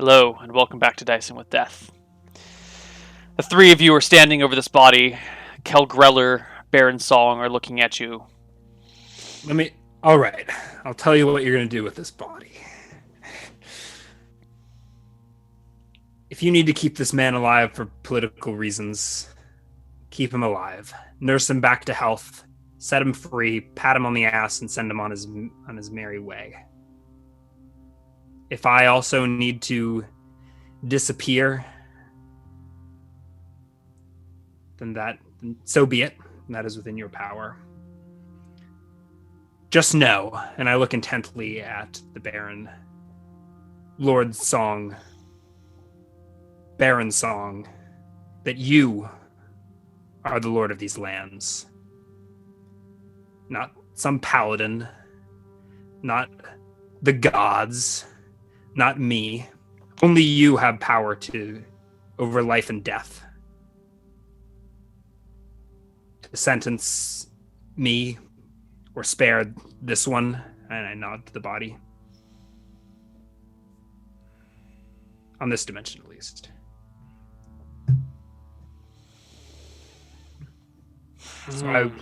Hello, and welcome back to Dicing with Death. The three of you are standing over this body. Kel Greller, Baron Song are looking at you. All right. I'll tell you what you're going to do with this body. If you need to keep this man alive for political reasons, keep him alive. Nurse him back to health. Set him free, pat him on the ass, and send him on his merry way. If I also need to disappear, then so be it. That is within your power. Just know, and I look intently at the Baron, Lord Song, Baron Song, that you are the Lord of these lands. Not some paladin, not the gods, not me. Only you have power over life and death. To sentence me or spare this one, and I nod to the body. On this dimension, at least. So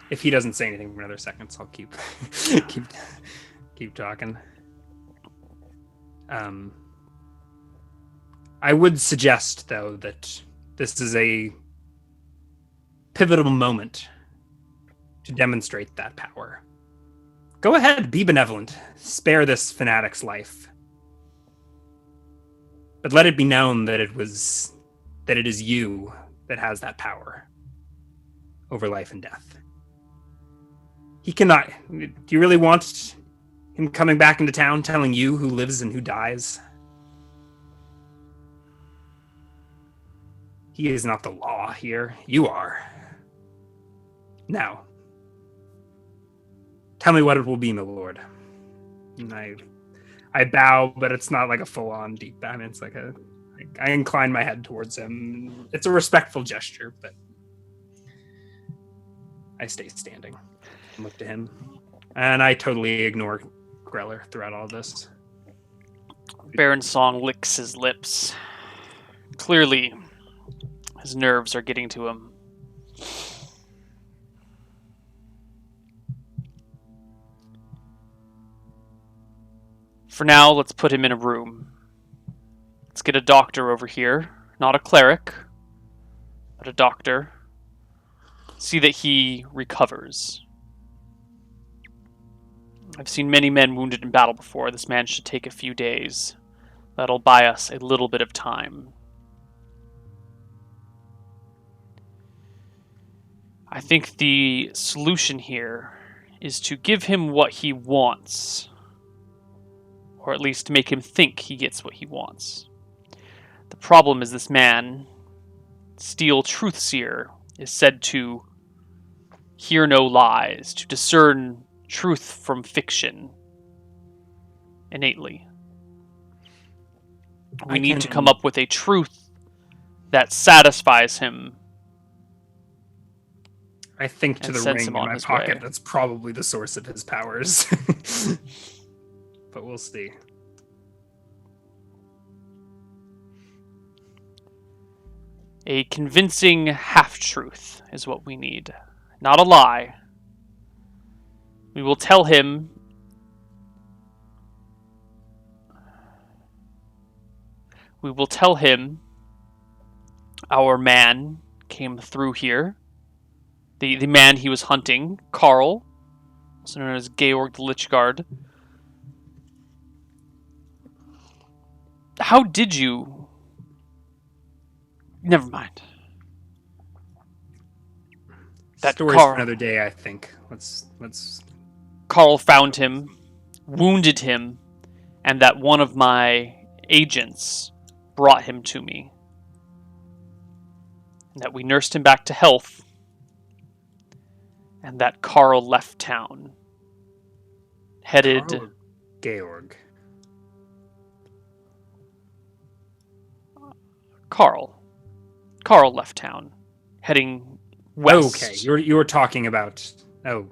if he doesn't say anything for another second, I'll keep talking. I would suggest, though, that this is a pivotal moment to demonstrate that power. Go ahead, be benevolent. Spare this fanatic's life. But let it be known that it is you that has that power over life and death. He cannot. Do you really want him coming back into town telling you who lives and who dies? He is not the law here. You are. Now, tell me what it will be, my lord. And I bow, but it's not like a full-on deep bow. I mean, it's like I incline my head towards him. It's a respectful gesture, but I stay standing and look to him. And I totally ignore Greller throughout all this. Baron Song licks his lips. Clearly, his nerves are getting to him. For now, let's put him in a room. Let's get a doctor over here. Not a cleric, but a doctor. See that he recovers. I've seen many men wounded in battle before. This man should take a few days. That'll buy us a little bit of time. I think the solution here is to give him what he wants. Or at least make him think he gets what he wants. The problem is this man, Steel Truthseer, is said to hear no lies, to discern truth from fiction innately. We need to come up with a truth that satisfies him. I think to the ring in my pocket, that's probably the source of his powers. But we'll see. A convincing half-truth is what we need. Not a lie. We will tell him our man came through here. The man he was hunting, Carl, also known as Georg the Lichguard. How did you... Never mind. That story's for another day, I think. Let's... Carl found him, wounded him, and that one of my agents brought him to me. And that we nursed him back to health. And that Carl left town. Headed... Carl Georg. Carl left town, heading west. Okay, you were talking about... Oh,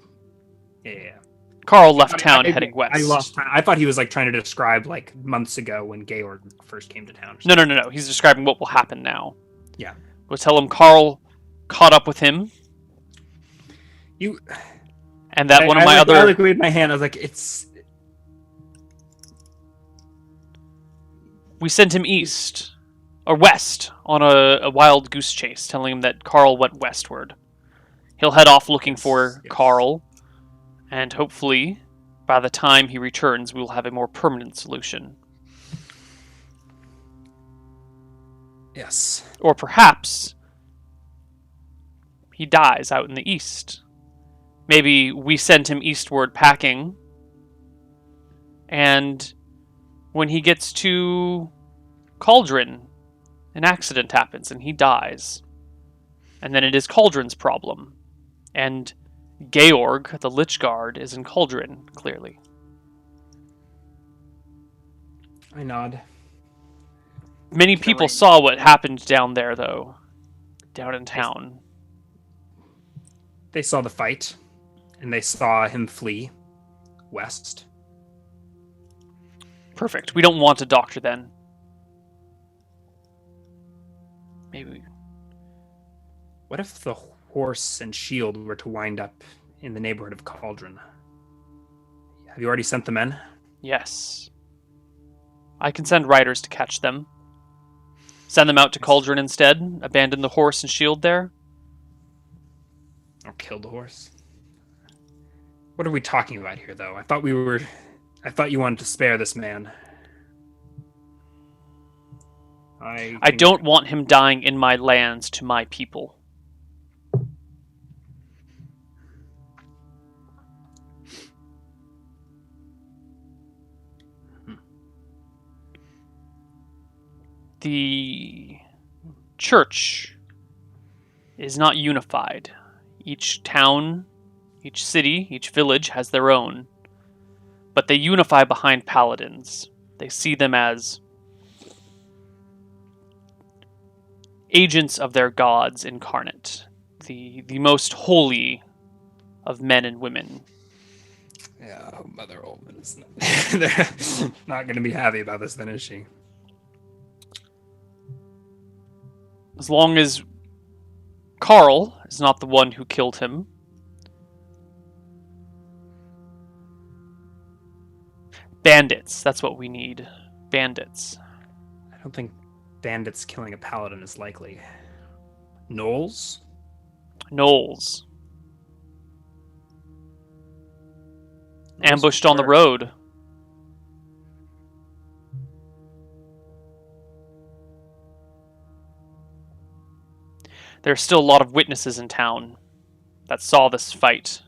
yeah. Carl left town heading west. I lost time. I thought he was like trying to describe like months ago when Georg first came to town. No. He's describing what will happen now. Yeah. We'll tell him Carl caught up with him. And that one of my other... I like waved my hand. I was like, it's... We sent him east, or west, on a wild goose chase, telling him that Carl went westward. He'll head off looking for Carl, and hopefully, by the time he returns, we will have a more permanent solution. Yes. Or perhaps he dies out in the east. Maybe we send him eastward packing, and when he gets to Cauldron, an accident happens and he dies. And then it is Cauldron's problem. And Georg, the Lich Guard, is in Cauldron, clearly. I nod. Many people saw what happened down there, though. Down in town. They saw the fight, and they saw him flee west. Perfect. We don't want a doctor, then. Maybe. What if the horse and shield were to wind up in the neighborhood of Cauldron? Have you already sent the men? Yes. I can send riders to catch them. Send them out to Cauldron instead. Abandon the horse and shield there. Or kill the horse. What are we talking about here, though? I thought you wanted to spare this man. I don't want him dying in my lands to my people. The church is not unified. Each town, each city, each village has their own. But they unify behind paladins. They see them as agents of their gods incarnate. The most holy of men and women. Yeah, Mother Oldman is not going to be happy about this then, is she? As long as Carl is not the one who killed him. Bandits, that's what we need. Bandits. I don't think bandits killing a paladin is likely. Gnolls? Gnolls. Ambushed on the road. There are still a lot of witnesses in town that saw this fight.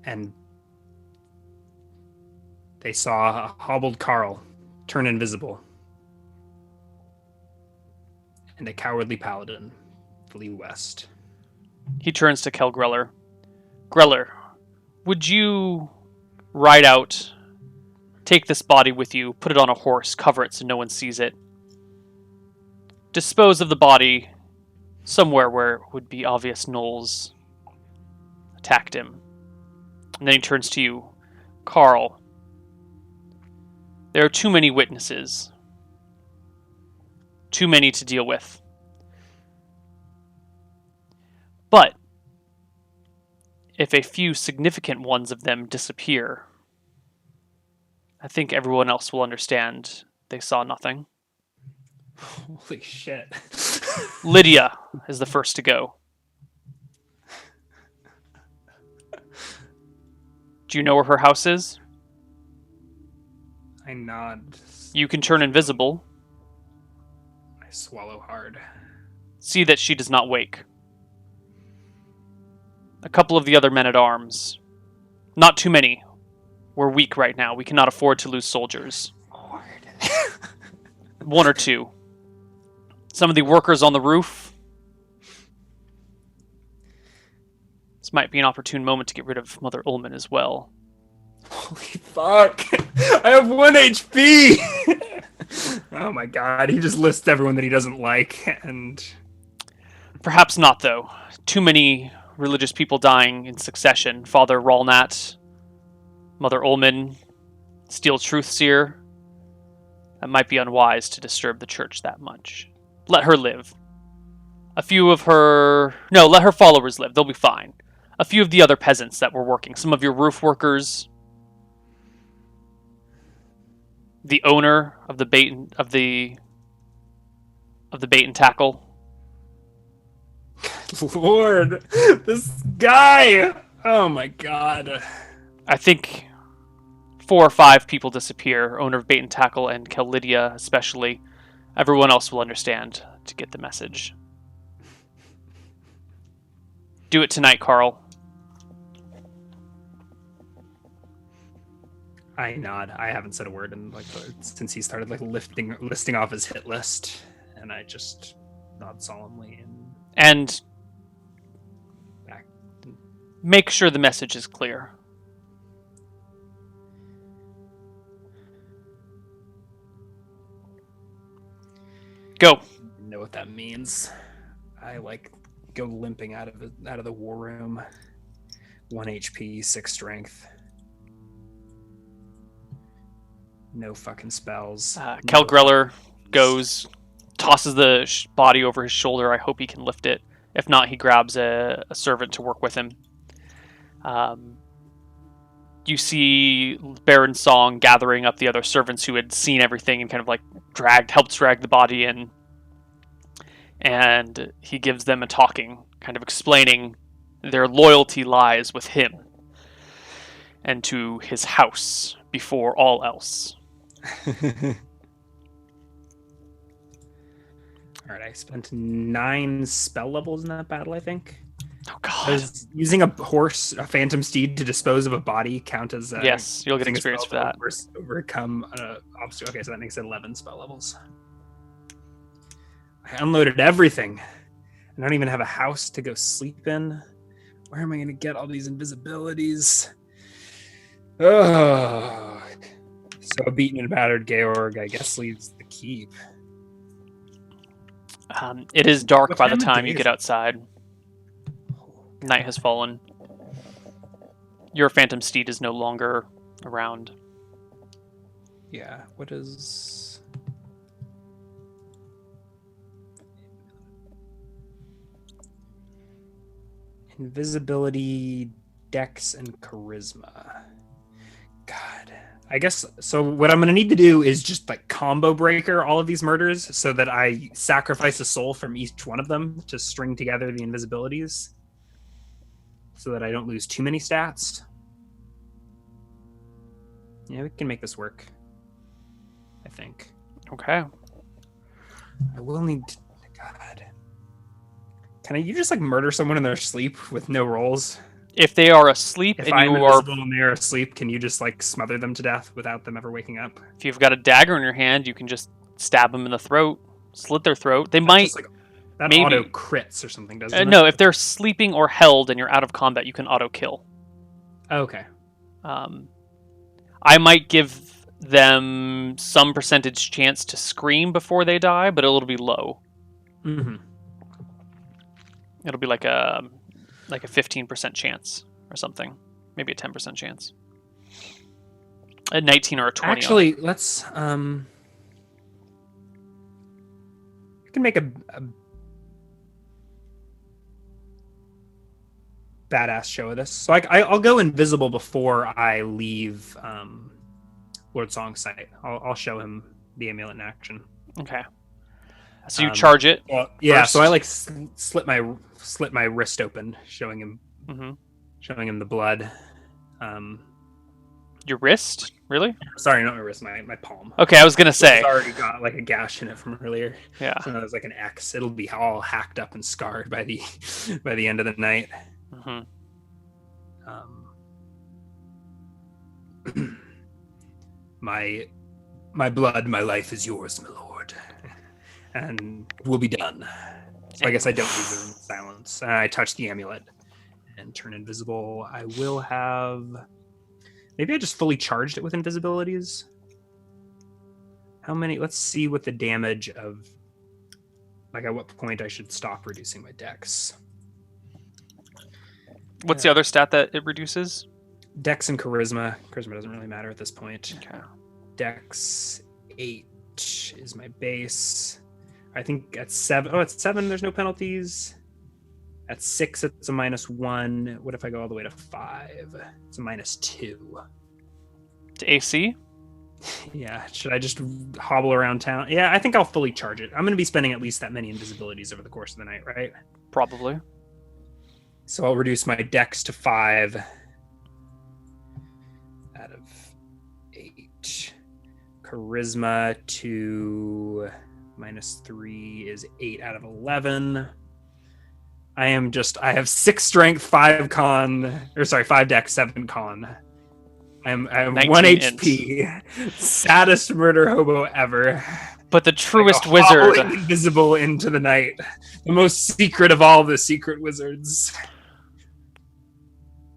And they saw a hobbled Carl turn invisible. And a cowardly paladin flee west. He turns to Kel Greller. Greller, would you ride out, take this body with you, put it on a horse, cover it so no one sees it, dispose of the body somewhere where it would be obvious Gnolls attacked him. And then he turns to you. Carl, there are too many witnesses. Too many to deal with. But if a few significant ones of them disappear, I think everyone else will understand they saw nothing. Holy shit. Lydia is the first to go. Do you know where her house is? I nod. You can turn invisible. I swallow hard. See that she does not wake. A couple of the other men-at-arms. Not too many. We're weak right now. We cannot afford to lose soldiers. One or two. Some of the workers on the roof. This might be an opportune moment to get rid of Mother Ullman as well. Holy fuck! I have 1 HP! Oh my god, he just lists everyone that he doesn't like, and... Perhaps not, though. Too many religious people dying in succession. Father Ralnat, Mother Ullman, Steel Truth Seer. It might be unwise to disturb the church that much. Let her live. A few of her... No, let her followers live. They'll be fine. A few of the other peasants that were working. Some of your roof workers. The owner of the bait and tackle. Lord, this guy! Oh my god. I think 4 or 5 people disappear. Owner of bait and tackle and Calidia especially. Everyone else will understand to get the message. Do it tonight, Carl. I nod. I haven't said a word in since he started listing off his hit list, and I just nod solemnly and back. Make sure the message is clear. Go. I know what that means. I go limping out of the war room. 1 HP, 6 strength. No fucking spells. Kel Greller goes, tosses the body over his shoulder. I hope he can lift it. If not, he grabs a servant to work with him. You see Baron Song gathering up the other servants who had seen everything and kind of helped drag the body in. And he gives them a talking, kind of explaining their loyalty lies with him and to his house before all else. Alright, I spent 9 spell levels in that battle, I think. Oh god. Does using a phantom steed to dispose of a body count as yes, you'll get experience for that. Overcome an obstacle. Okay, so that makes it 11 spell levels. I unloaded everything. I don't even have a house to go sleep in. Where am I going to get all these invisibilities? Oh. So a beaten and battered Georg, I guess, leaves the keep. It is dark by the time you get outside. Night has fallen. Your phantom steed is no longer around. Yeah, what is... Invisibility, Dex, and Charisma. God. I guess, so what I'm going to need to do is just combo breaker all of these murders so that I sacrifice a soul from each one of them to string together the invisibilities so that I don't lose too many stats. Yeah, we can make this work, I think. Okay. I will need to, God. Can you just murder someone in their sleep with no rolls? If they are asleep if and I'm you are invisible and they're asleep, can you just smother them to death without them ever waking up? If you've got a dagger in your hand, you can just stab them in the throat, slit their throat. They might that maybe auto crits or something, doesn't it? No, if they're sleeping or held and you're out of combat, you can auto kill. Okay. I might give them some percentage chance to scream before they die, but it'll be low. Mm-hmm. It'll be like a 15% chance or something, maybe a 10% chance. A 19 or a 20. Actually, let's we can make a badass show of this. So I'll go invisible before I leave Lord Song's sight. I'll show him the amulet in action. Okay. So you charge it. Well, yeah. First. So I slit my wrist open, showing him the blood. Your wrist? Really? Sorry, not my wrist. My palm. Okay, I was gonna say. It's already got a gash in it from earlier. Yeah. So there's an X. It'll be all hacked up and scarred by the end of the night. My blood, my life is yours, my lord, and we'll be done. So I guess I don't use it in silence. I touch the amulet and turn invisible. I will have. Maybe I just fully charged it with invisibilities. How many? Let's see what the damage of. At what point I should stop reducing my dex. What's the other stat that it reduces? Dex and charisma. Charisma doesn't really matter at this point. Okay. Dex 8 is my base. I think at 7. Oh, at 7, there's no penalties. At 6, it's a -1. What if I go all the way to 5? It's a -2. To AC? Yeah, should I just hobble around town? Yeah, I think I'll fully charge it. I'm going to be spending at least that many invisibilities over the course of the night, right? Probably. So I'll reduce my dex to 5 out of 8. Charisma to -3 is 8 out of 11. I have 6 strength, 5 con, or sorry, 5 dex, 7 con. I'm 1 HP. Saddest murder hobo ever. But the truest Like wizard. Invisible into the night. The most secret of all the secret wizards.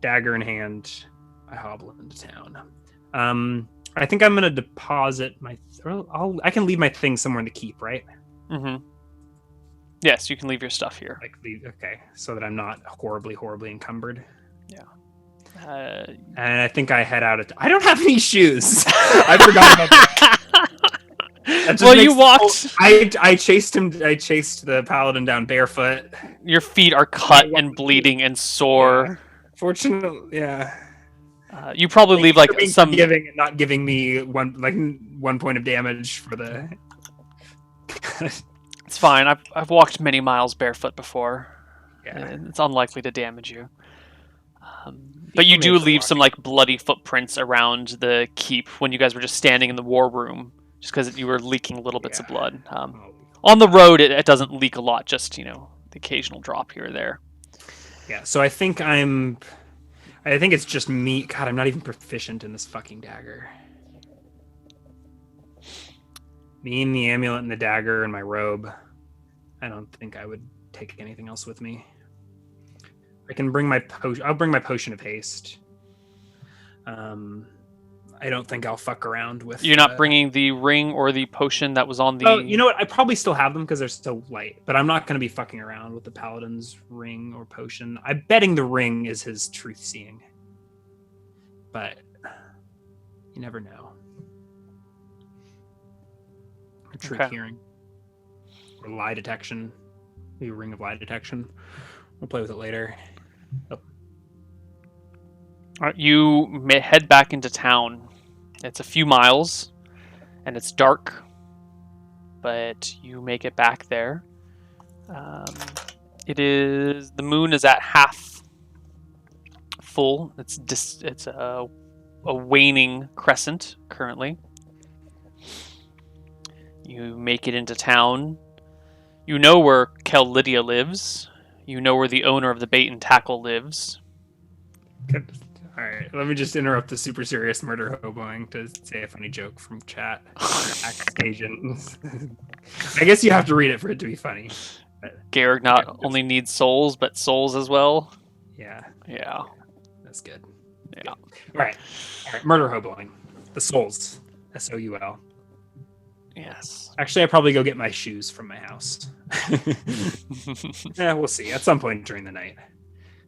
Dagger in hand. I hobble into town. I think I'm going to deposit my... I can leave my things somewhere in the keep, right? Mm-hmm. Yes, you can leave your stuff here. Okay, so that I'm not horribly encumbered. Yeah. And I think I head out. I don't have any shoes. I forgot about that. Well, you walked. I chased him. I chased the paladin down barefoot. Your feet are cut and bleeding and sore. Yeah. Fortunately, yeah. You probably leave like some giving and not giving me one point of damage for the. It's fine. I've walked many miles barefoot before. Yeah. It's unlikely to damage you. But you do leave some like bloody footprints around the keep when you guys were just standing in the war room, just because you were leaking little bits of blood. On the road, it doesn't leak a lot, just the occasional drop here or there. Yeah. So I think it's just me. God, I'm not even proficient in this fucking dagger. Me and the amulet and the dagger and my robe. I don't think I would take anything else with me. I can bring my potion. I'll bring my potion of haste. I don't think I'll fuck around with. You're not bringing the ring or the potion that was on the. Oh, you know what? I probably still have them because they're still light. But I'm not going to be fucking around with the paladin's ring or potion. I'm betting the ring is his truth seeing. But you never know. Or truth hearing. Or lie detection. Maybe a ring of lie detection. We'll play with it later. Oh. All right, you head back into town. It's a few miles, and it's dark, but you make it back there. The moon is at half full. It's a waning crescent currently. You make it into town. You know where Kel Lydia lives. You know where the owner of the bait and tackle lives. Good. All right, let me just interrupt the super serious murder hoboing to say a funny joke from chat. Asians. I guess you have to read it for it to be funny. Garrick not only needs souls, but souls as well. Yeah. Yeah. That's good. Yeah. Good. All right. Murder hoboing. The souls. SOUL. Yes. Actually, I probably go get my shoes from my house. Yeah, we'll see at some point during the night.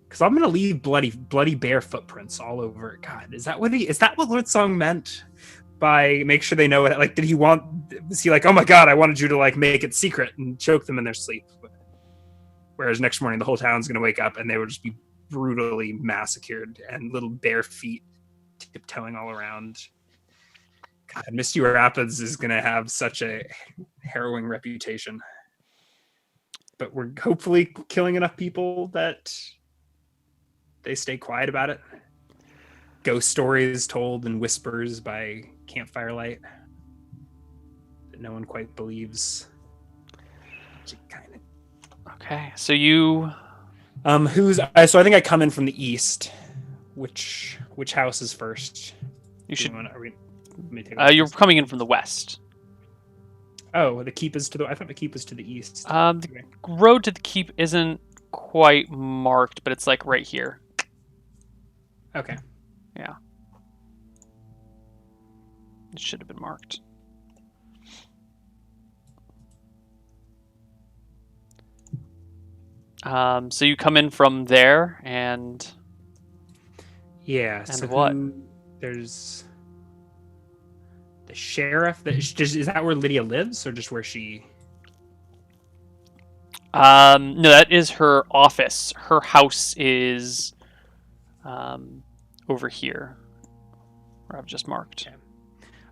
Because I'm gonna leave bloody bare footprints all over. God, is that what Lord Song meant by make sure they know it? Like, was he like, oh my God, I wanted you to like make it secret and choke them in their sleep? Whereas next morning the whole town's gonna wake up and they would just be brutally massacred and little bare feet tiptoeing all around. God, Misty Rapids is gonna have such a harrowing reputation. But we're hopefully killing enough people that they stay quiet about it. Ghost stories told in whispers by campfire light that no one quite believes. Okay, so you so I think I come in from the east. Which house is first? You're coming in from the west. Oh, the keep is I thought the keep was to the east. The road to the keep isn't quite marked, but it's like right here. Okay. Yeah. It should have been marked. So you come in from there, and Yeah. And So what? there's the sheriff. Is that where Lydia lives, or just where she? No, that is her office. Her house is um, over here, where I've just marked. Okay.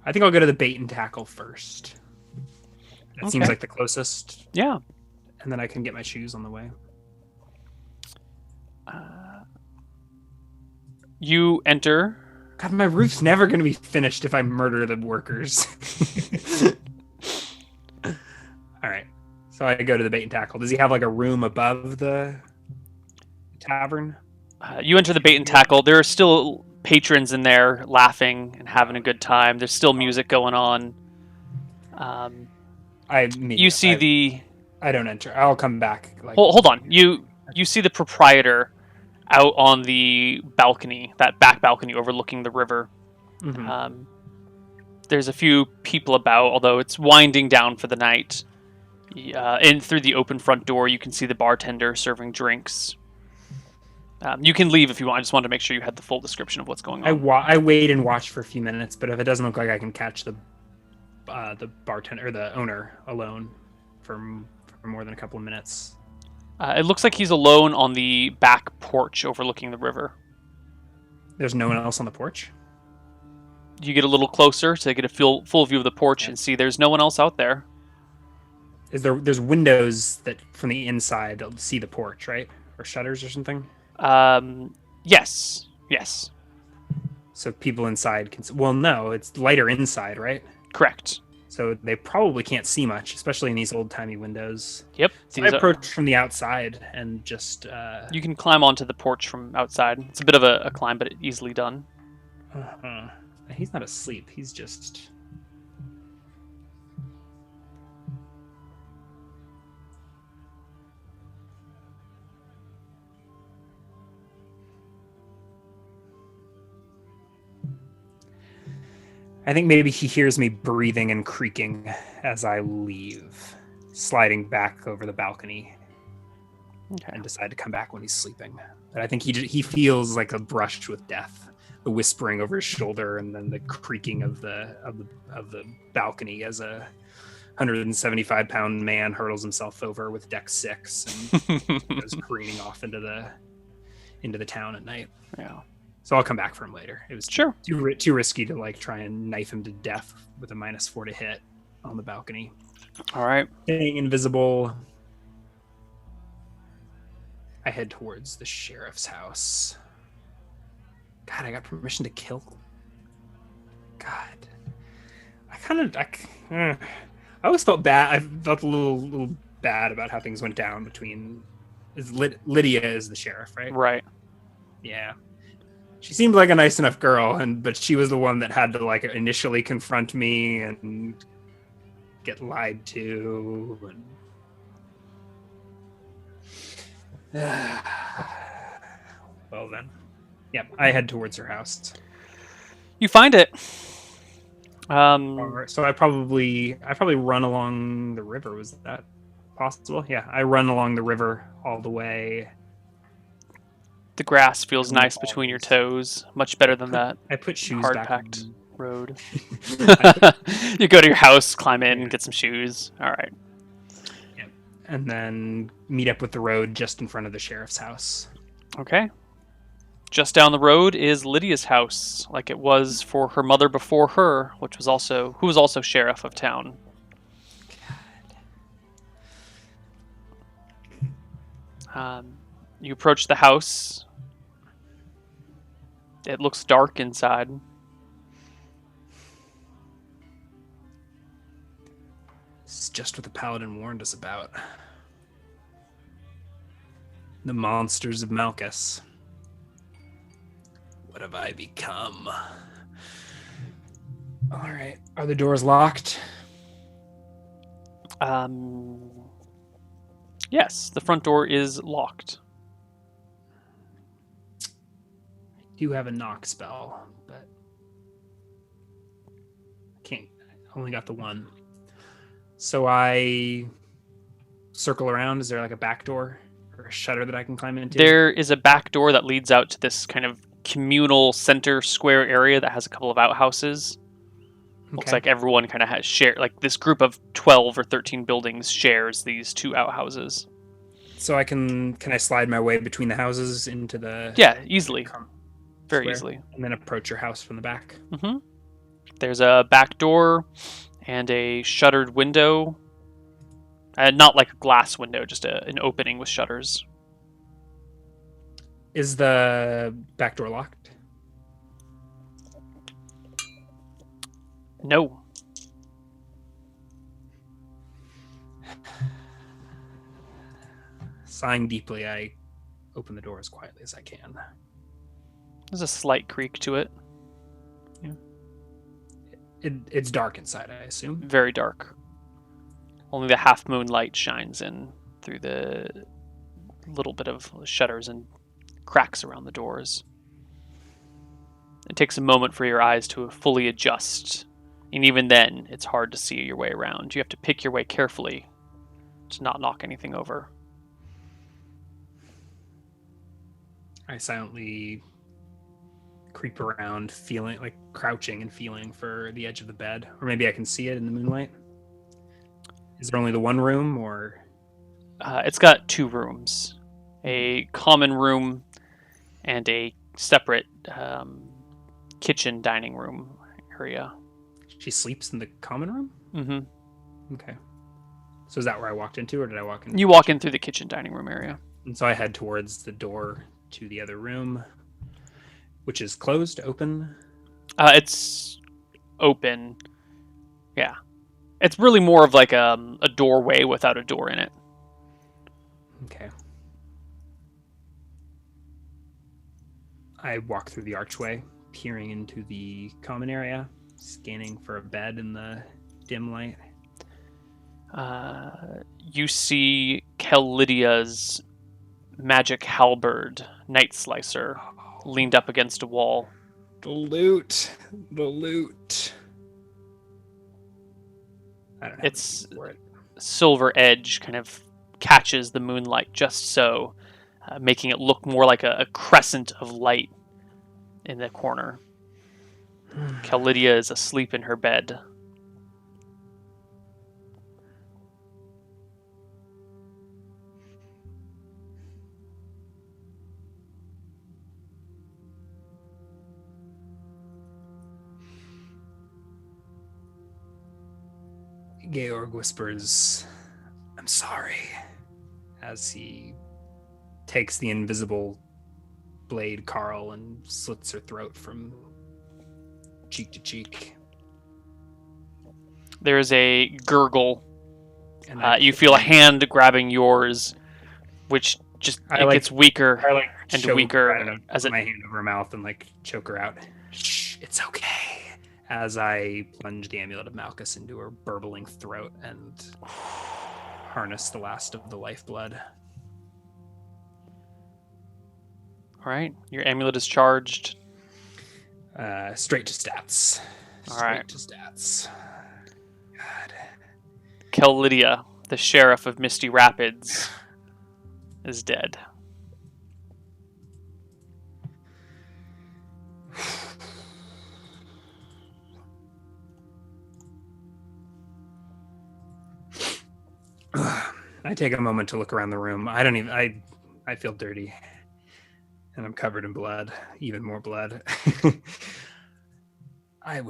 I think I'll go to the bait and tackle first. That seems Okay. like the closest, Yeah. and then I can get my shoes on the way. You enter. God, my roof's never going to be finished if I murder the workers. All right. So I go to the bait and tackle. Does he have like a room above the tavern? You enter the bait and tackle. There are still patrons in there laughing and having a good time. There's still music going on. You see the. I don't enter. I'll come back. Like, Hold on. You see the proprietor out on the balcony, that back balcony overlooking the river. mm-hmm. There's a few people about, although it's winding down for the night. And through the open front door, you can see the bartender serving drinks. You can leave if you want. I just wanted to make sure you had the full description of what's going on. I wait and watch for a few minutes, but if it doesn't look like I can catch the bartender or the owner alone for more than a couple of minutes. It looks like he's alone on the back porch overlooking the river. There's no one else on the porch? You get a little closer to get a full view of the porch and see there's no one else out there. There's windows that from the inside that'll see the porch, right? Or shutters or something? Yes. So people inside can... Well, no, it's lighter inside, right? Correct. So they probably can't see much, especially in these old-timey windows. Yep. So I approach from the outside and just... You can climb onto the porch from outside. It's a bit of a climb, but easily done. Uh-huh. He's not asleep. He's just... I think maybe he hears me breathing and creaking as I leave, sliding back over the balcony, and decide to come back when he's sleeping. But I think he feels like a brush with death, the whispering over his shoulder, and then the creaking of the balcony as a 175-pound man hurdles himself over with deck 6 and goes careening off into the town at night. Yeah. So I'll come back for him later. It was sure too risky to like try and knife him to death with a -4 to hit on the balcony. All right. Staying invisible, I head towards the sheriff's house. God, I got permission to kill. God, I always felt bad. I felt a little bad about how things went down between. Lydia is the sheriff, right? Right. Yeah. She seemed like a nice enough girl, but she was the one that had to like initially confront me and get lied to. Well then, yeah, I head towards her house. You find it. So I probably run along the river. Was that possible? Yeah, I run along the river all the way. The grass feels nice between your toes, much better than that. I put shoes hard-packed road. Put... You go to your house, climb in, and get some shoes. All right. Yeah. And then meet up with the road just in front of the sheriff's house. Okay. Just down the road is Lydia's house, like it was for her mother before her, who was also sheriff of town. You approach the house. It looks dark inside. This is just what the paladin warned us about. The monsters of Malchus. What have I become? All right. Are the doors locked? Yes, the front door is locked. I do have a knock spell, but I can't. I only got the one. So I circle around. Is there like a back door or a shutter that I can climb into? There is a back door that leads out to this kind of communal center square area that has a couple of outhouses. Looks Okay. like everyone kind of has shared, like this group of 12 or 13 buildings shares these two outhouses. So can I slide my way between the houses into the Yeah, easily. Very square, easily. and then approach your house from the back? Mm-hmm. There's a back door and a shuttered window. Not like a glass window, just an opening with shutters. Is the back door locked? No. Sighing deeply, I open the door as quietly as I can. There's a slight creak to it. It's dark inside, I assume. Very dark. Only the half moon light shines in through the little bit of shutters and cracks around the doors. It takes a moment for your eyes to fully adjust, and even then, it's hard to see your way around. You have to pick your way carefully to not knock anything over. I silently creep around, feeling like crouching and feeling for the edge of the bed, or maybe I can see it in the moonlight. Is there only the one room, or? It's got two rooms, a common room and a separate kitchen dining room area. She sleeps in the common room? Mm-hmm. Okay. So is that where I walked into, or did I walk in? You walk in through the kitchen dining room area. And so I head towards the door to the other room, which is closed, open. It's open. Yeah. It's really more of like a doorway without a door in it. Okay. I walk through the archway, peering into the common area, scanning for a bed in the dim light. You see Kellydia's magic halberd, Night Slicer, leaned up against a wall. The loot. The loot. I don't have Its for it. silver edge kind of catches the moonlight just so, making it look more like a crescent of light in the corner. Kellydia is asleep in her bed. Georg whispers, "I'm sorry," as he takes the invisible blade Carl and slits her throat from cheek to cheek. There is a gurgle. And You feel a hand grabbing yours, which just gets weaker and weaker as put it. my hand over her mouth and choke her out. Shh, it's okay. As I plunge the amulet of Malchus into her burbling throat and harness the last of the lifeblood. All right, your amulet is charged. Straight to stats. All right. Straight to stats. God. Kellydia, the sheriff of Misty Rapids, is dead. I take a moment to look around the room. I feel dirty. And I'm covered in blood, even more blood. I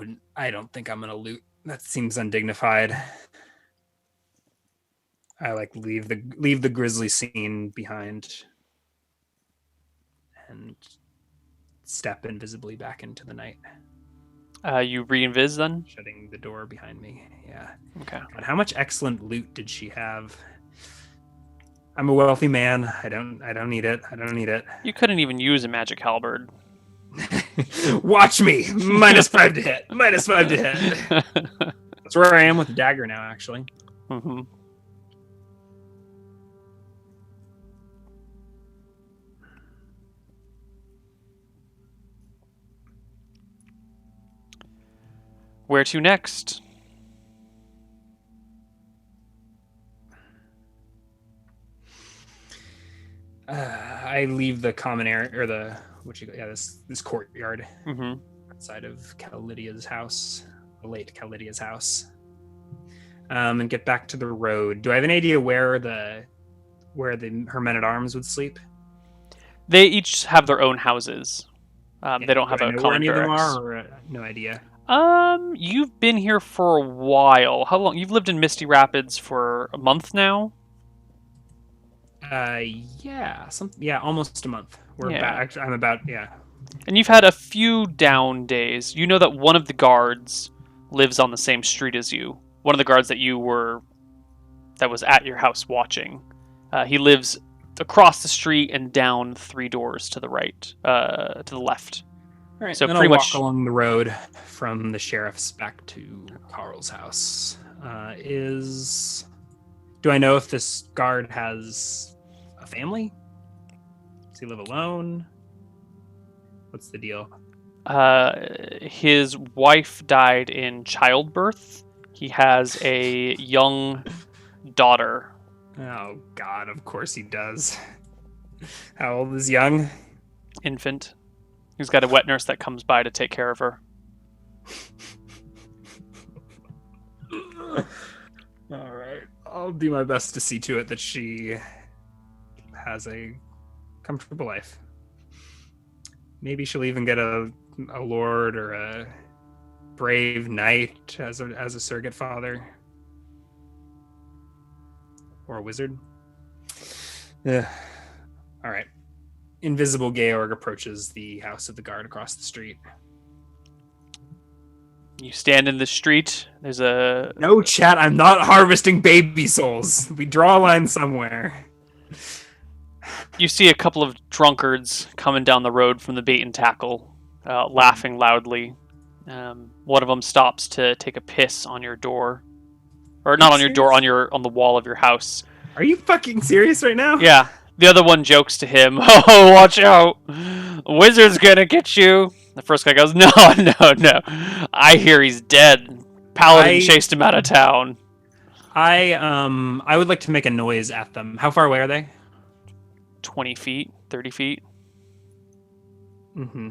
don't think I'm gonna loot. That seems undignified. I leave the grisly scene behind and step invisibly back into the night. You re-invis then? Shutting the door behind me. Yeah. Okay. God, how much excellent loot did she have? I'm a wealthy man. I don't need it. I don't need it. You couldn't even use a magic halberd. Watch me. -5 to hit. -5 to hit. That's where I am with the dagger now, actually. Mm-hmm. Where to next? I I leave the common area or this courtyard Mm-hmm. outside of Calidia's house, the late Calidia's house, and get back to the road. Do I have an idea where her men at arms would sleep? They each have their own houses. They don't Do have I a know where common any of them barracks. are, or no idea? You've been here for a while. How long? You've lived in Misty Rapids for a month now? Yeah, almost a month. We're Yeah. back. Actually, I'm about yeah. And you've had a few down days. You know that one of the guards lives on the same street as you. One of the guards that was at your house watching. He lives across the street and down 3 doors to the right, to the left. All right, So then pretty I'll walk much along the road from the sheriff's back to Carl's house. Do I know if this guard has a family? Does he live alone? What's the deal? his wife died in childbirth. He has a young daughter. Oh God, of course he does. How old is young? Infant. He's got a wet nurse that comes by to take care of her. All right, I'll do my best to see to it that she has a comfortable life. Maybe she'll even get a lord or a brave knight as a surrogate father, or a wizard. Yeah. All right. Invisible Georg approaches the house of the guard across the street. You stand in the street. There's a No, chat. I'm not harvesting baby souls. We draw a line somewhere. You see a couple of drunkards coming down the road from the bait and tackle, laughing loudly. One of them stops to take a piss on your door, or not on your door, on the wall of your house. Are you fucking serious right now? Yeah. The other one jokes to him, "Oh, watch out! Wizard's gonna get you." The first guy goes, "No, no. I hear he's dead. Paladin chased him out of town." I would like to make a noise at them. How far away are they? 20 feet, 30 feet. Mm-hmm.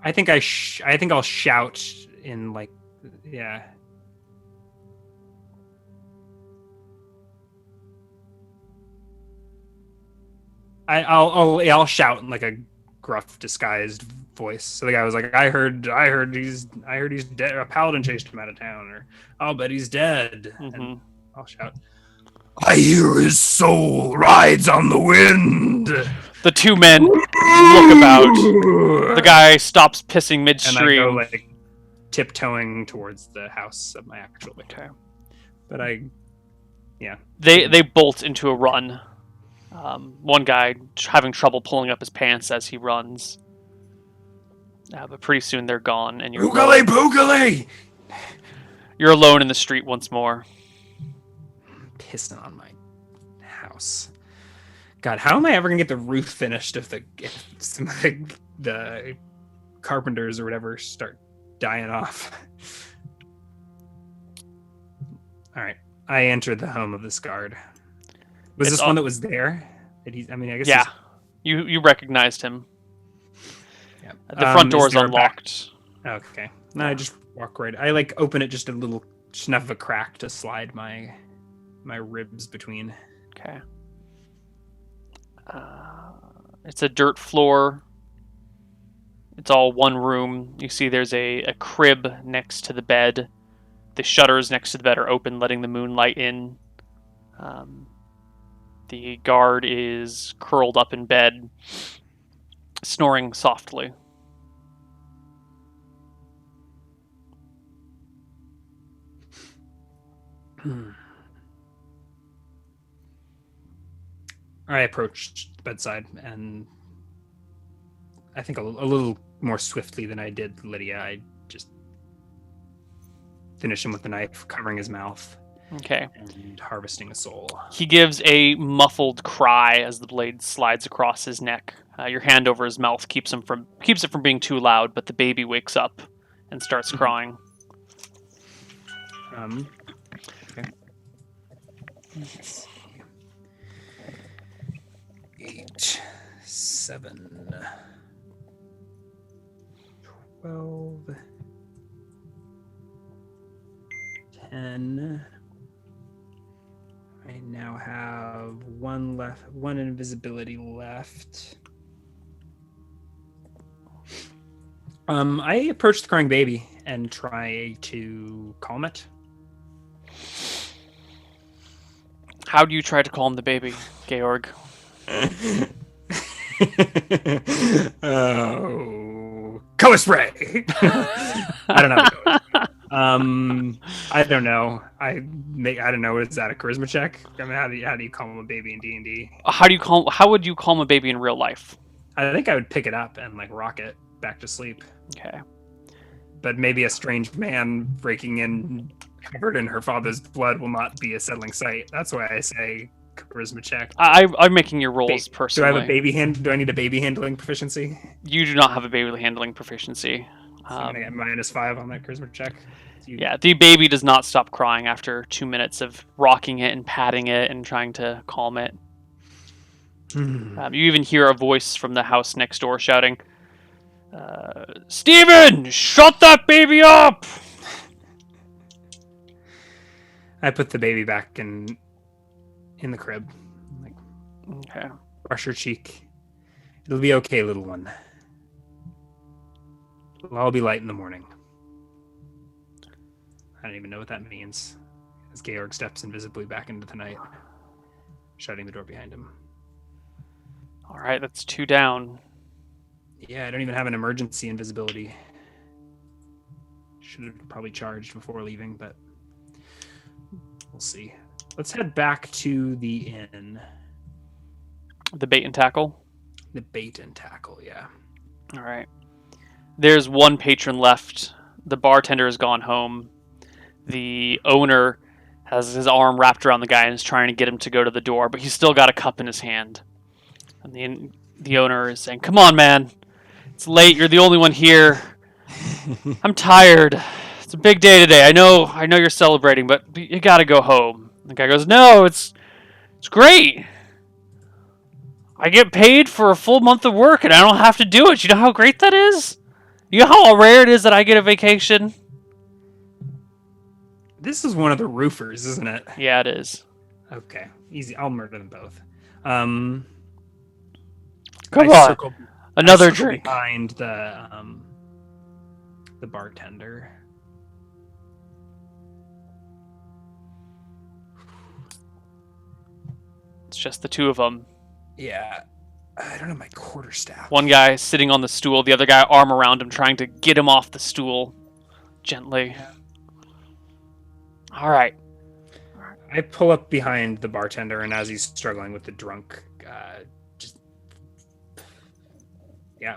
I think I'll shout in like, yeah. I'll shout in like a gruff, disguised voice. So the guy was like, I heard he's dead. A paladin chased him out of town, or I'll bet he's dead. Mm-hmm. And I'll shout, I hear his soul rides on the wind. The two men look about. The guy stops pissing midstream. And I go like tiptoeing towards the house of my actual victim. Okay. But They bolt into a run. One guy having trouble pulling up his pants as he runs. But pretty soon they're gone, and you're Boogly! You're alone in the street once more. Pissing on my house. God, how am I ever gonna get the roof finished if some of the carpenters or whatever start dying off? All right, I entered the home of this guard. Was this one that was there? I guess. Yeah, you recognized him. Yeah. The front door is unlocked. Okay. No, I just walk right. I like open it just enough of a crack to slide my ribs between. Okay. It's a dirt floor. It's all one room. You see there's a crib next to the bed. The shutters next to the bed are open, letting the moonlight in. The guard is curled up in bed, snoring softly. I approached the bedside, and I think a little more swiftly than I did Lydia. I just finished him with the knife, covering his mouth. Okay. And harvesting a soul. He gives a muffled cry as the blade slides across his neck. Your hand over his mouth keeps it from being too loud, but the baby wakes up and starts crying. Okay. 8, 7, 12, 10. I now have one invisibility left. I approach the crying baby and try to calm it. How do you try to calm the baby, Georg? Oh, color spray. I don't know. I don't know. I don't know. Is that a charisma check? I mean, how do you calm a baby in D&D? How would you calm a baby in real life? I think I would pick it up and like rock it back to sleep. Okay. But maybe a strange man breaking in covered in her father's blood will not be a settling sight. That's why I say charisma check. I'm making your rolls personally. Do I have a baby hand? Do I need a baby handling proficiency? You do not have a baby handling proficiency. So I'm gonna get -5 on that charisma check. Yeah, the baby does not stop crying after 2 minutes of rocking it and patting it and trying to calm it. You even hear a voice from the house next door shouting, "Steven, shut that baby up!" I put the baby back in the crib. Like, okay. Brush her cheek. It'll be okay, little one. It'll all be light in the morning. I don't even know what that means. As Georg steps invisibly back into the night, shutting the door behind him. All right, that's 2 down. Yeah, I don't even have an emergency invisibility. Should have probably charged before leaving, but we'll see. Let's head back to the inn. The bait and tackle? The bait and tackle, yeah. All right. There's one patron left. The bartender has gone home. The owner has his arm wrapped around the guy and is trying to get him to go to the door, but he's still got a cup in his hand. And the owner is saying, "Come on, man. It's late. You're the only one here. I'm tired. It's a big day today. I know you're celebrating, but you got to go home." The guy goes, "No, it's great. I get paid for a full month of work and I don't have to do it. You know how great that is? You know how rare it is that I get a vacation?" This is one of the roofers, isn't it? Yeah, it is. Okay, easy. I'll murder them both. Come on, another drink. Behind the bartender. It's just the two of them. Yeah, I don't have my quarterstaff. One guy sitting on the stool, the other guy arm around him, trying to get him off the stool gently. Yeah. All right. I pull up behind the bartender, and as he's struggling with the drunk, I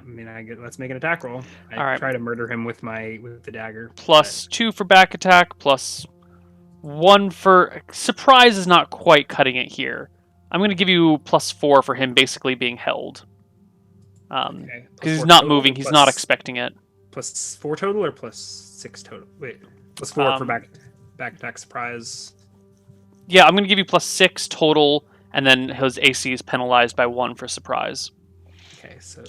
mean, let's make an attack roll. I try to murder him with the dagger. +2 for back attack, +1 for surprise is not quite cutting it here. I'm going to give you +4 for him basically being held. Because he's not moving, he's not expecting it. +4 total or +6 total? Wait, +4 for back attack surprise. Yeah, I'm going to give you +6 total, and then his AC is penalized by 1 for surprise. Okay, so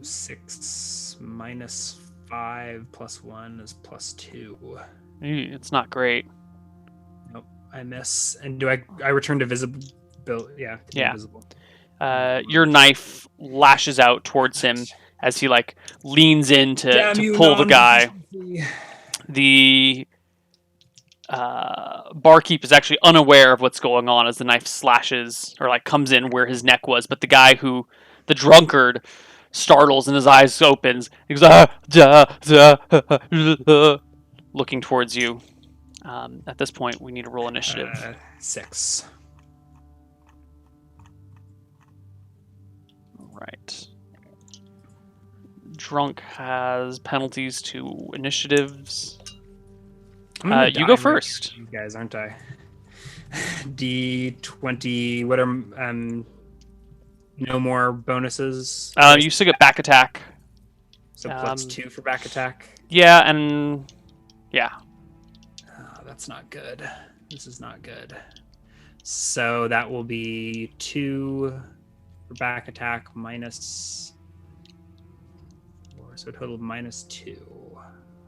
6 -5 +1 is +2. It's not great. Nope, I miss. And do I return to visible? Yeah. Invisible. Your knife lashes out towards him as he leans in to pull the guy. The barkeep is actually unaware of what's going on as the knife slashes or comes in where his neck was, but the guy the drunkard, startles and his eyes opens. He goes, looking towards you. At this point, we need to roll initiative. 6. Right. Drunk has penalties to initiatives. You go first. You guys, aren't I? D20. What are no more bonuses? You still get back attack. So +2 for back attack. Yeah, and yeah. Oh, that's not good. This is not good. So that will be 2 For back attack, minus 4, so a total of -2.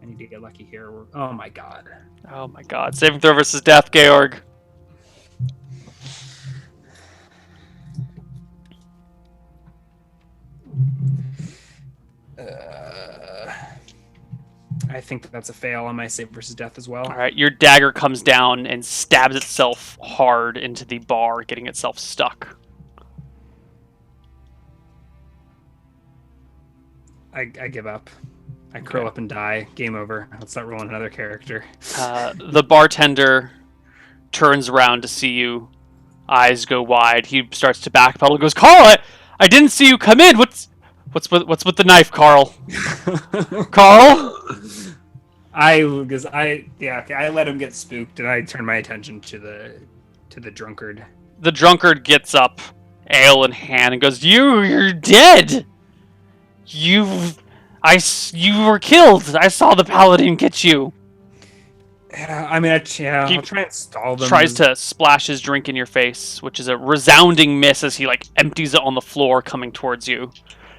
I need to get lucky here. Oh my god. Oh my god. Saving throw versus death, Georg. I think that's a fail on my save versus death as well. All right, your dagger comes down and stabs itself hard into the bar, getting itself stuck. I give up. I curl up and die. Game over. Let's not roll another character. The bartender turns around to see you. Eyes go wide. He starts to backpedal. Goes, Carl, I didn't see you come in. What's with the knife, Carl? Carl? I let him get spooked, and I turn my attention to the drunkard. The drunkard gets up, ale in hand, and goes, "You're dead. You were killed. I saw the paladin get you." Yeah, I mean, I'll try and stall them. Tries to splash his drink in your face, which is a resounding miss as he empties it on the floor, coming towards you.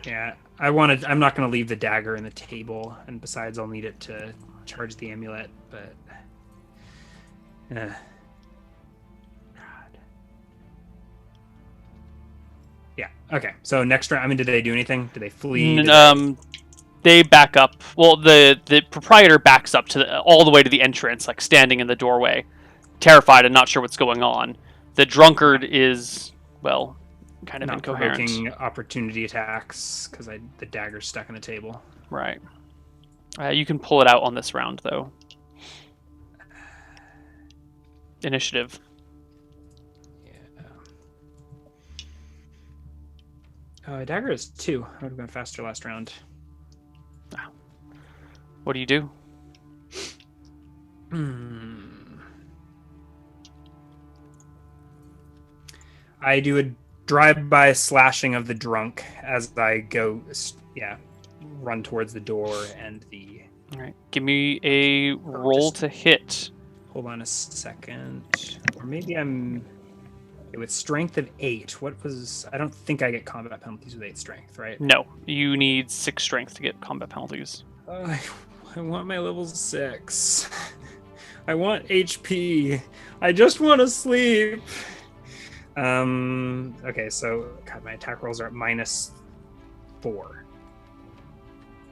Yeah, I'm not going to leave the dagger in the table, and besides, I'll need it to charge the amulet. But God. Yeah. Okay. So next round, I mean, did they do anything? Did they flee? They back up. Well, the proprietor backs up all the way to the entrance, standing in the doorway, terrified and not sure what's going on. The drunkard is, well, kind of not incoherent. Provoking opportunity attacks because the dagger's stuck in the table. Right. You can pull it out on this round, though. Initiative. Dagger is 2. I would have gone faster last round. Wow. What do you do? I do a drive-by slashing of the drunk as I go, run towards the door and the... All right. Give me a roll to hit. Hold on a second. Or maybe I'm... with strength of 8, I don't think I get combat penalties with 8 strength, right? No, you need 6 strength to get combat penalties. I want my level 6. I want HP. I just want to sleep. Okay, so God, my attack rolls are at -4.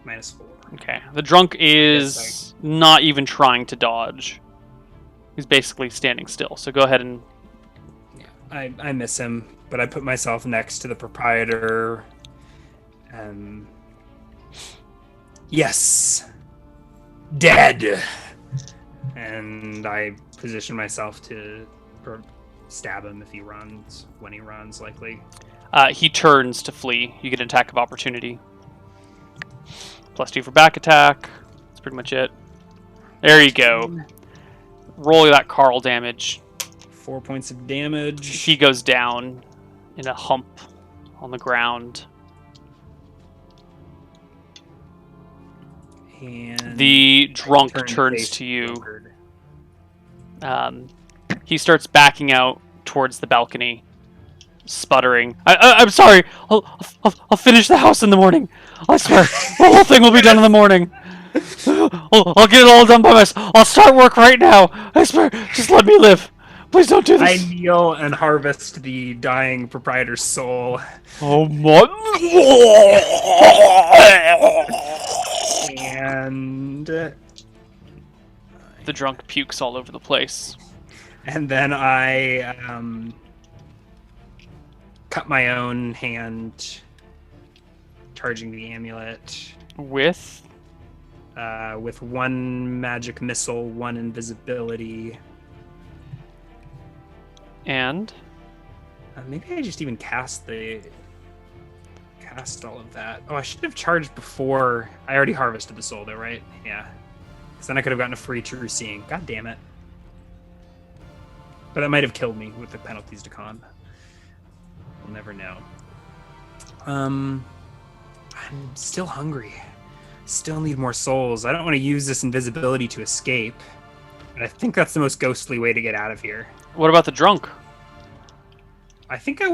-4. Okay, the drunk is not even trying to dodge. He's basically standing still. So go ahead and... I miss him, but I put myself next to the proprietor. Yes! Dead! And I position myself to stab him if he runs, when he runs, likely. He turns to flee. You get an attack of opportunity. +2 for back attack. That's pretty much it. There you go. Roll that Carl damage. 4 points of damage. He goes down in a hump on the ground. And the drunk turns to you. He starts backing out towards the balcony, sputtering. I'm sorry. I'll finish the house in the morning. I swear, the whole thing will be done in the morning. I'll get it all done by myself. I'll start work right now. I swear, just let me live. Please don't do this. I kneel and harvest the dying proprietor's soul. Oh my! And the drunk pukes all over the place. And then I cut my own hand, charging the amulet with 1 magic missile, 1 invisibility. And maybe I just even cast all of that. Oh, I should have charged before. I already harvested the soul though, right? Yeah. So then I could have gotten a free true seeing. God damn it. But that might have killed me with the penalties to con. We'll never know. I'm still hungry. Still need more souls. I don't want to use this invisibility to escape. But I think that's the most ghostly way to get out of here. What about the drunk? I think I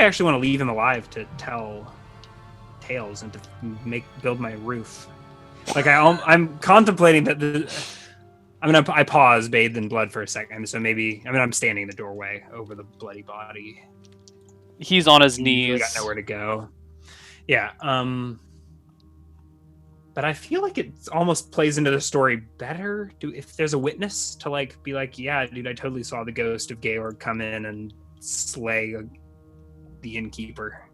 actually want to leave him alive to tell tales and to build my roof. Like I'm contemplating that I pause, bathed in blood for a second. So maybe I'm standing in the doorway over the bloody body. He's on his He's really got knees. nowhere to go. Yeah. But I feel like it almost plays into the story better. If there's a witness to like be like, yeah, dude, I totally saw the ghost of Georg come in and slay the innkeeper.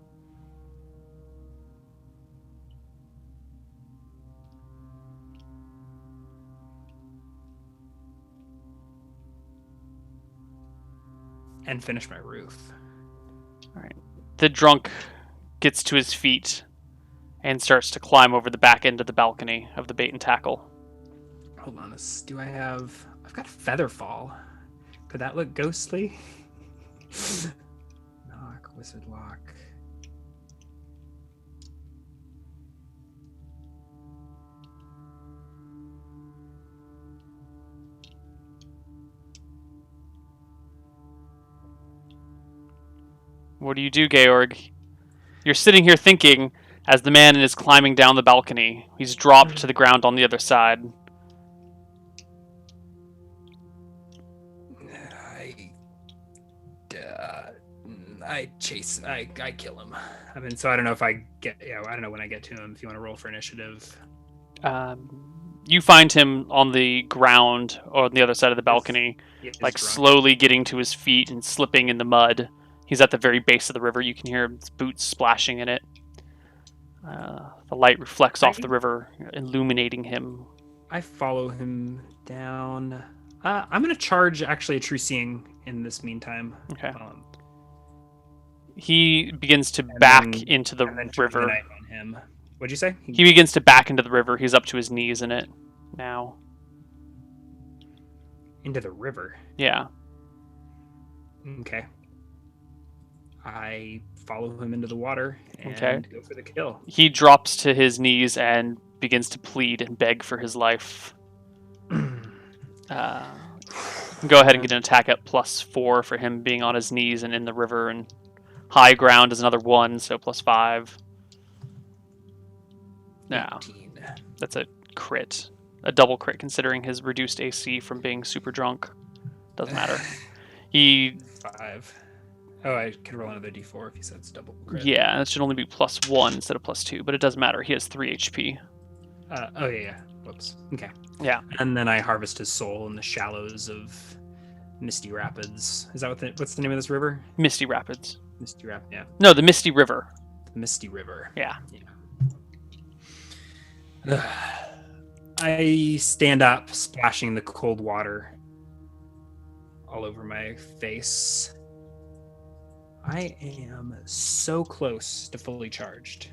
And finish my roof. All right. The drunk gets to his feet and starts to climb over the back end of the balcony of the bait and tackle. Hold on, I've got Featherfall. Could that look ghostly? Knock, wizard lock. What do you do, Georg? You're sitting here thinking as the man is climbing down the balcony. He's dropped to the ground on the other side. I kill him. I mean, so I don't know if I don't know when I get to him. If you want to roll for initiative. You find him on the ground on the other side of the balcony, like slowly getting to his feet and slipping in the mud. He's at the very base of the river. You can hear his boots splashing in it. The light reflects off the river, illuminating him. I follow him down. I'm going to charge actually a true seeing in this meantime. Okay. He begins to back into the river. On him. What'd you say? He begins to back into the river. He's up to his knees in it now. Into the river? Yeah. Okay. I follow him into the water and go for the kill. He drops to his knees and begins to plead and beg for his life. Go ahead and get an attack at +4 for him being on his knees and in the river, and high ground is another 1, so +5. Now, that's a crit. A double crit considering his reduced AC from being super drunk. Doesn't matter. He... 5. Oh, I could roll another d4 if he said it's double crit. Yeah, that should only be +1 instead of +2, but it doesn't matter. He has 3 HP. Oh, yeah. Whoops. Okay. Yeah. And then I harvest his soul in the shallows of Misty Rapids. Is that what's the name of this river? Misty Rapids. Misty Rapids, yeah. No, the Misty River. The Misty River. Yeah. I stand up, splashing the cold water all over my face. I am so close to fully charged.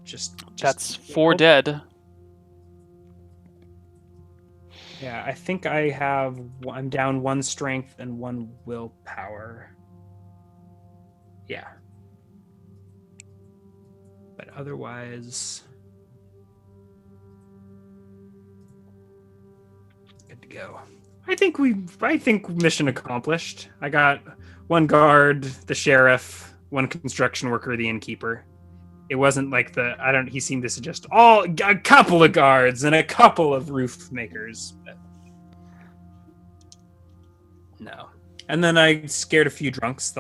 Just that's 4 dead. Yeah, I think I'm down 1 strength and 1 willpower. Yeah. But otherwise, good to go. I think mission accomplished. I got 1 guard, the sheriff, 1 construction worker, the innkeeper. It wasn't like he seemed to suggest a couple of guards and a couple of roof makers. But no. And then I scared a few drunks.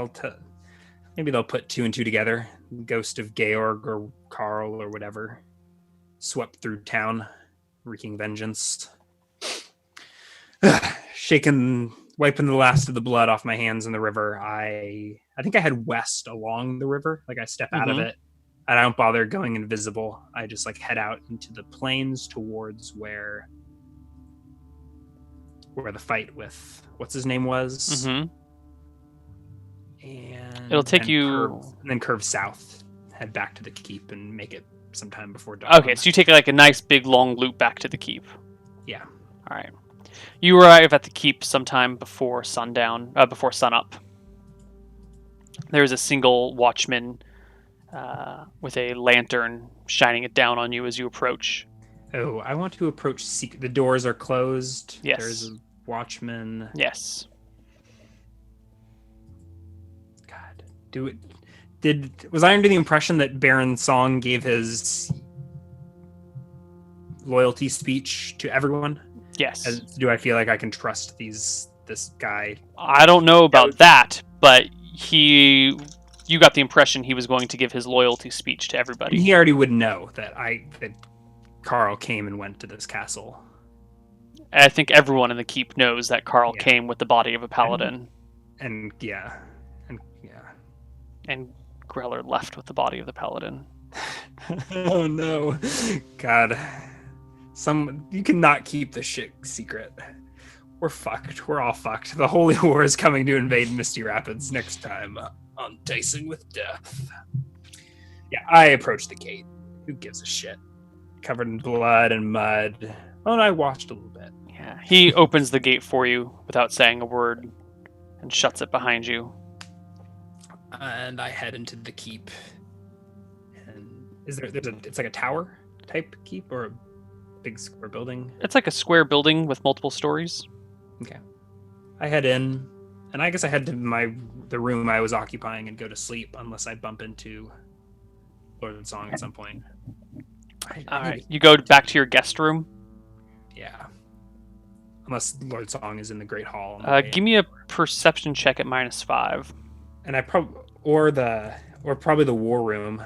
Maybe they'll put 2 and 2 together. Ghost of Georg or Carl or whatever swept through town, wreaking vengeance. Wiping the last of the blood off my hands in the river. I think I head west along the river. Like I step out of it. I don't bother going invisible. I just head out into the plains towards where the fight with what's his name was. Mm-hmm. And it'll take you then curve south, head back to the keep, and make it sometime before dawn. Okay, so you take a nice big long loop back to the keep. Yeah. All right. You arrive at the keep sometime before sundown, before sunup. There's a single watchman with a lantern shining it down on you as you approach. Oh, I want to approach. The doors are closed. Yes. There's a watchman. Yes. Was I under the impression that Baron Song gave his loyalty speech to everyone? Yes. Do I feel like I can trust this guy? I don't know about that, but you got the impression he was going to give his loyalty speech to everybody. And he already would know that Carl came and went to this castle. I think everyone in the keep knows that Carl came with the body of a paladin. And Greller left with the body of the paladin. Oh no. God. You cannot keep this shit secret. We're fucked. We're all fucked. The Holy War is coming to invade Misty Rapids next time on Dicing with Death. Yeah, I approached the gate. Who gives a shit? Covered in blood and mud. Oh, and I watched a little bit. Yeah, he opens the gate for you without saying a word and shuts it behind you. And I head into the keep. And it's like a tower type keep or a big square building? It's like a square building with multiple stories. Okay. I head in, and I guess I head to the room I was occupying and go to sleep unless I bump into Lord Song at some point. All right, you go back to your guest room. Yeah. Unless Lord Song is in the Great Hall. Give me a perception check at -5. And I probably the war room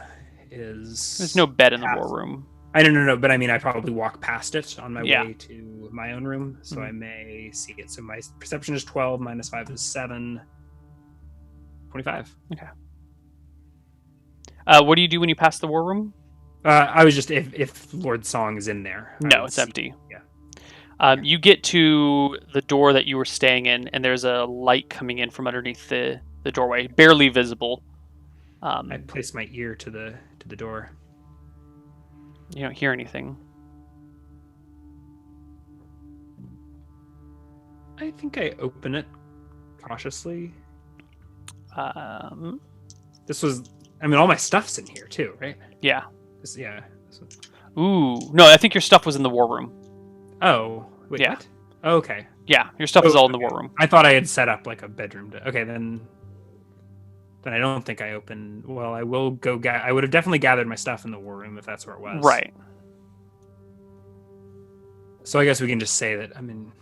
is. There's no bed in the war room. I don't know, but I mean, I probably walk past it on my Yeah. way to my own room, so I may see it. So my perception is 12, -5 is 7, 25. Okay. What do you do when you pass the war room? I was just if Lord Song is in there. No, it's empty. Yeah. You get to the door that you were staying in, and there's a light coming in from underneath the doorway, barely visible. I place my ear to the door. You don't hear anything. I think I open it cautiously. This was, I mean, all my stuff's in here too, right? Yeah. Yeah. Ooh, no, I think your stuff was in the war room. Oh, wait, yeah. What? Oh, okay. Yeah, your stuff is all in the war room. I thought I had set up like a bedroom. Okay, then I don't think I opened. Well, I will go. I would have definitely gathered my stuff in the war room if that's where it was. Right. So I guess we can just say that. I mean,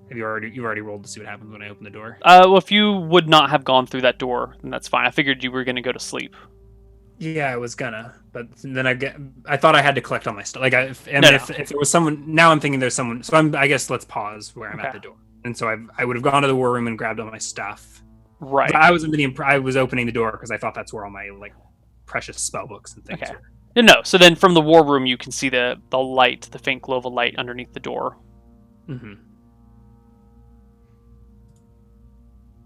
you've already rolled to see what happens when I open the door. Well, if you would not have gone through that door, then that's fine. I figured you were going to go to sleep. Yeah, I was gonna, but then I thought I had to collect all my stuff. Like, if there was someone, now I'm thinking there's someone. So I guess let's pause where I'm at the door. And so I would have gone to the war room and grabbed all my stuff. Right. But I was opening the door because I thought that's where all my like precious spell books and things were. No. So then from the war room, you can see the light, the faint glow of a light underneath the door. Mm-hmm.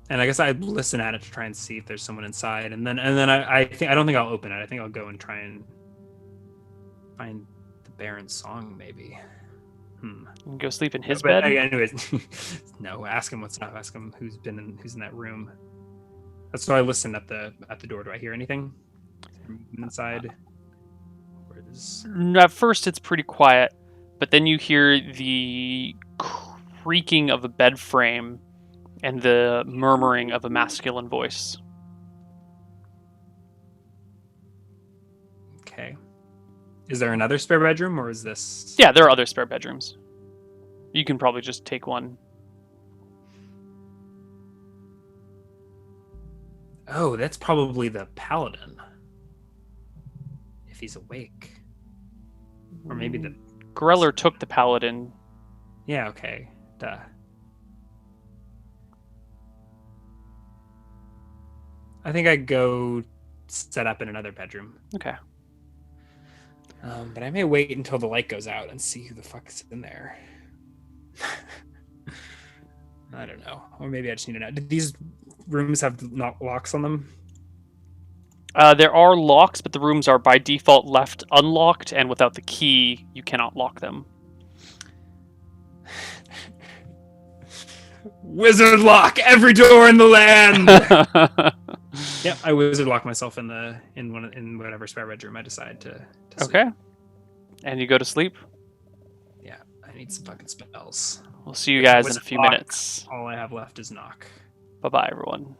And I guess I'd listen at it to try and see if there's someone inside, and then I don't think I'll open it. I think I'll go and try and find the Baron's song, maybe. You can go sleep in his bed. Anyways, no. Ask him what's up. Ask him who's in that room. So I listen at the door. Do I hear anything inside? At first, it's pretty quiet, but then you hear the creaking of a bed frame and the murmuring of a masculine voice. Okay. Is there another spare bedroom, or is this... Yeah, there are other spare bedrooms. You can probably just take one. Oh, that's probably the paladin. If he's awake. Or maybe the... Greller took the paladin. Yeah, okay. Duh. I think I'd go set up in another bedroom. Okay. But I may wait until the light goes out and see who the fuck is in there. I don't know. Or maybe I just need to know. Did these rooms have locks on them? There are locks, but the rooms are by default left unlocked, and without the key, you cannot lock them. Wizard lock every door in the land. Yep, I wizard lock myself in whatever spare bedroom I decide to sleep. Okay. And you go to sleep? Yeah, I need some fucking spells. We'll see you guys in a few minutes. All I have left is knock. Bye-bye, everyone.